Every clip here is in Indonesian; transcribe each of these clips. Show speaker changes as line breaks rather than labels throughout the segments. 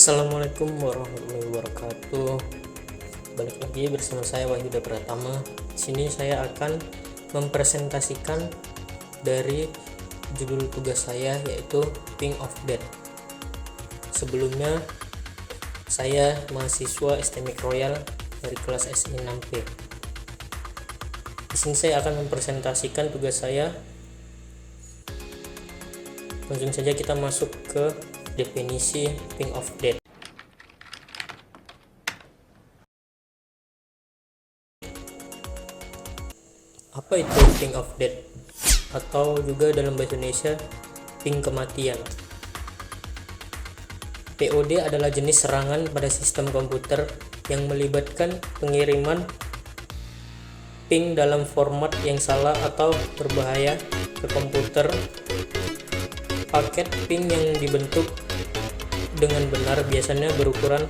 Assalamualaikum warahmatullahi wabarakatuh. Balik lagi bersama saya Wahyuda Pratama. Di sini saya akan mempresentasikan dari judul tugas saya, yaitu Ping of Death. Sebelumnya saya mahasiswa STMIC Royal dari kelas SI 6P. Di sini saya akan mempresentasikan tugas saya. Langsung saja kita masuk ke definisi Ping of Death. Apa itu Ping of Death? Atau juga dalam bahasa Indonesia ping kematian. POD adalah jenis serangan pada sistem komputer yang melibatkan pengiriman ping dalam format yang salah atau berbahaya ke komputer. Paket ping yang dibentuk dengan benar biasanya berukuran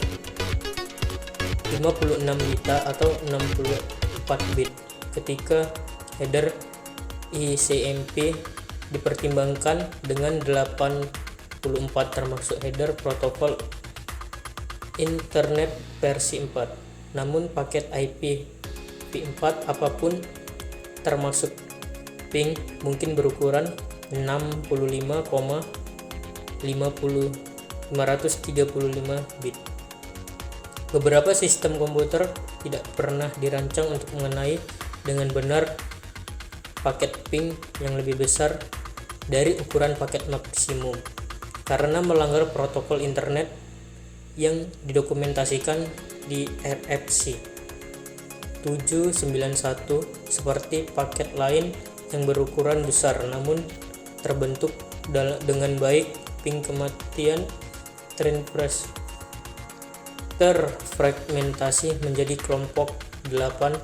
56 bita atau 64 bit. Ketika header ICMP dipertimbangkan dengan 84 termasuk header protokol internet versi 4. Namun paket IPv4 apapun termasuk ping mungkin berukuran 65,535 bit. Beberapa sistem komputer tidak pernah dirancang untuk mengenai dengan benar paket ping yang lebih besar dari ukuran paket maksimum karena melanggar protokol internet yang didokumentasikan di RFC 791 seperti paket lain yang berukuran besar namun terbentuk dengan baik. Ping kematian terfragmentasi menjadi kelompok 8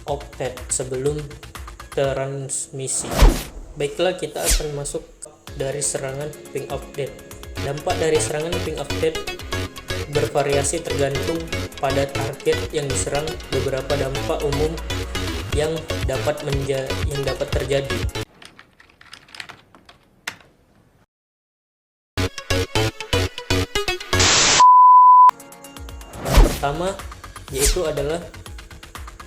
oktet sebelum transmisi. Baiklah, kita akan masuk dari serangan Ping of Death. Dampak dari serangan Ping of Death bervariasi tergantung pada target yang diserang. Beberapa dampak umum yang dapat terjadi. Pertama yaitu adalah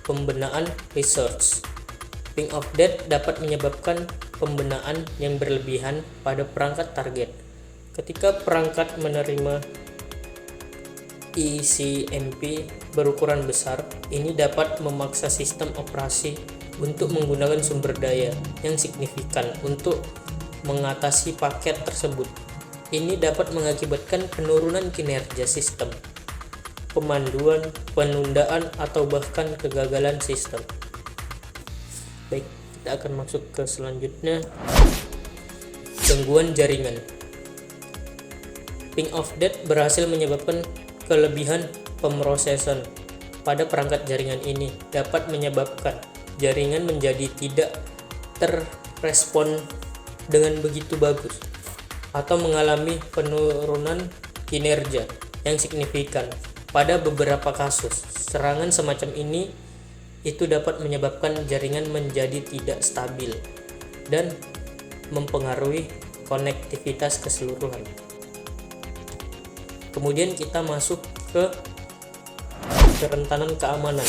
pembenaan resource. Ping of Death dapat menyebabkan pembenaan yang berlebihan pada perangkat target. Ketika perangkat menerima ICMP berukuran besar, ini dapat memaksa sistem operasi untuk menggunakan sumber daya yang signifikan untuk mengatasi paket tersebut. Ini dapat mengakibatkan penurunan kinerja sistem, pemanduan, penundaan, atau bahkan kegagalan sistem. Baik, kita akan masuk ke selanjutnya, gangguan jaringan. Ping of Death berhasil menyebabkan kelebihan pemrosesan pada perangkat jaringan. Ini dapat menyebabkan jaringan menjadi tidak terrespon dengan begitu bagus atau mengalami penurunan kinerja yang signifikan. Pada beberapa kasus, serangan semacam ini itu dapat menyebabkan jaringan menjadi tidak stabil dan mempengaruhi konektivitas keseluruhan. Kemudian kita masuk ke kerentanan keamanan.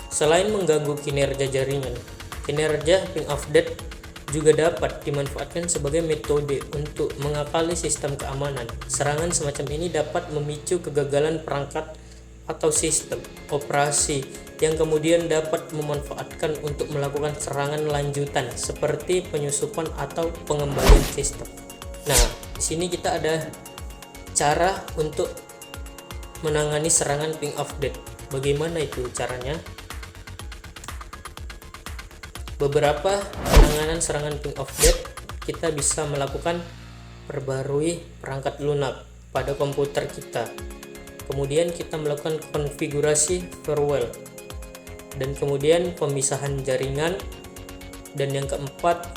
Selain mengganggu kinerja jaringan, kinerja Ping of Death juga dapat dimanfaatkan sebagai metode untuk mengakali sistem keamanan. Serangan semacam ini dapat memicu kegagalan perangkat atau sistem operasi yang kemudian dapat memanfaatkan untuk melakukan serangan lanjutan seperti penyusupan atau pengembalian sistem. Nah, di sini kita ada cara untuk menangani serangan Ping of Death. Bagaimana itu caranya? Beberapa penanganan serangan Ping of Death, kita bisa melakukan perbarui perangkat lunak pada komputer kita. Kemudian kita melakukan konfigurasi firewall. Dan kemudian pemisahan jaringan. Dan yang keempat,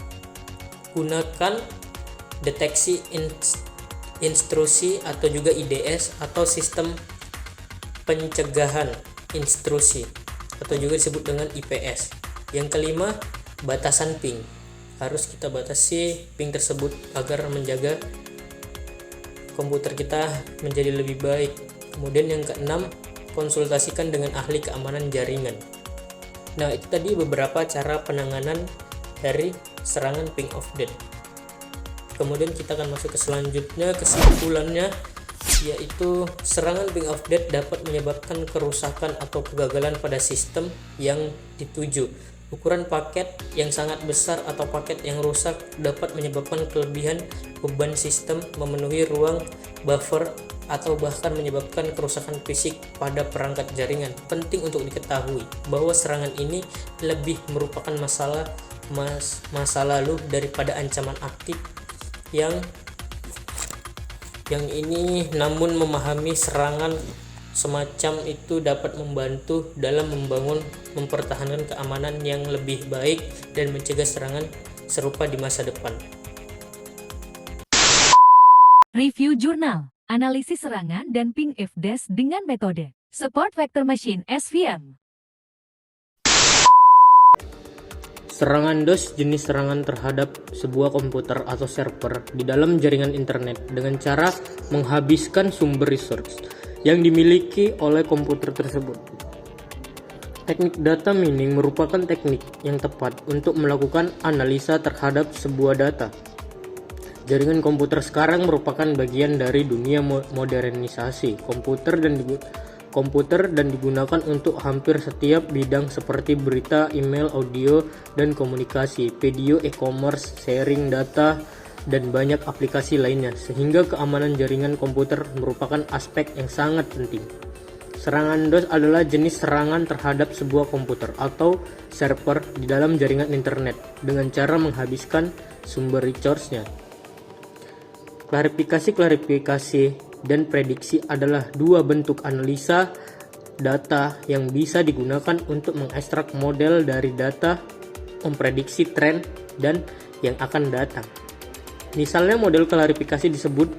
gunakan deteksi intrusi atau juga IDS atau sistem pencegahan intrusi atau juga disebut dengan IPS. Yang kelima, batasan ping. Harus kita batasi ping tersebut agar menjaga komputer kita menjadi lebih baik. Kemudian yang keenam, konsultasikan dengan ahli keamanan jaringan. Nah, itu tadi beberapa cara penanganan dari serangan ping of death. Kemudian kita akan masuk ke selanjutnya, kesimpulannya, yaitu serangan ping of death dapat menyebabkan kerusakan atau kegagalan pada sistem yang dituju. Ukuran paket yang sangat besar atau paket yang rusak dapat menyebabkan kelebihan beban sistem, memenuhi ruang buffer, atau bahkan menyebabkan kerusakan fisik pada perangkat jaringan. Penting untuk diketahui bahwa serangan ini lebih merupakan masa lalu daripada ancaman aktif yang ini, namun memahami serangan semacam itu dapat membantu dalam mempertahankan keamanan yang lebih baik dan mencegah serangan serupa di masa depan.
Review Jurnal, analisis serangan dan ping of death dengan metode Support Vector Machine (SVM).
Serangan DOS jenis serangan terhadap sebuah komputer atau server di dalam jaringan internet dengan cara menghabiskan sumber resource yang dimiliki oleh komputer tersebut. Teknik data mining merupakan teknik yang tepat untuk melakukan analisa terhadap sebuah data. Jaringan komputer sekarang merupakan bagian dari dunia modernisasi komputer dan digunakan untuk hampir setiap bidang seperti berita, email, audio, dan komunikasi, video, e-commerce, sharing data, dan banyak aplikasi lainnya, sehingga keamanan jaringan komputer merupakan aspek yang sangat penting. Serangan DOS adalah jenis serangan terhadap sebuah komputer atau server di dalam jaringan internet dengan cara menghabiskan sumber resource-nya. Klarifikasi dan prediksi adalah dua bentuk analisa data yang bisa digunakan untuk mengekstrak model dari data, memprediksi tren dan yang akan datang. Misalnya, model klarifikasi disebut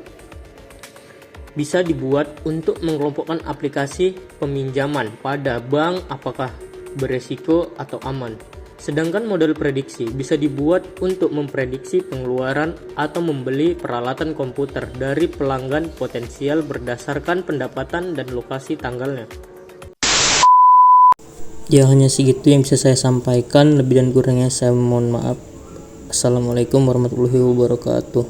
bisa dibuat untuk mengelompokkan aplikasi peminjaman pada bank apakah beresiko atau aman. Sedangkan model prediksi bisa dibuat untuk memprediksi pengeluaran atau membeli peralatan komputer dari pelanggan potensial berdasarkan pendapatan dan lokasi tanggalnya.
Ya, hanya segitu yang bisa saya sampaikan. Lebih dan kurangnya saya mohon maaf. Assalamualaikum warahmatullahi wabarakatuh.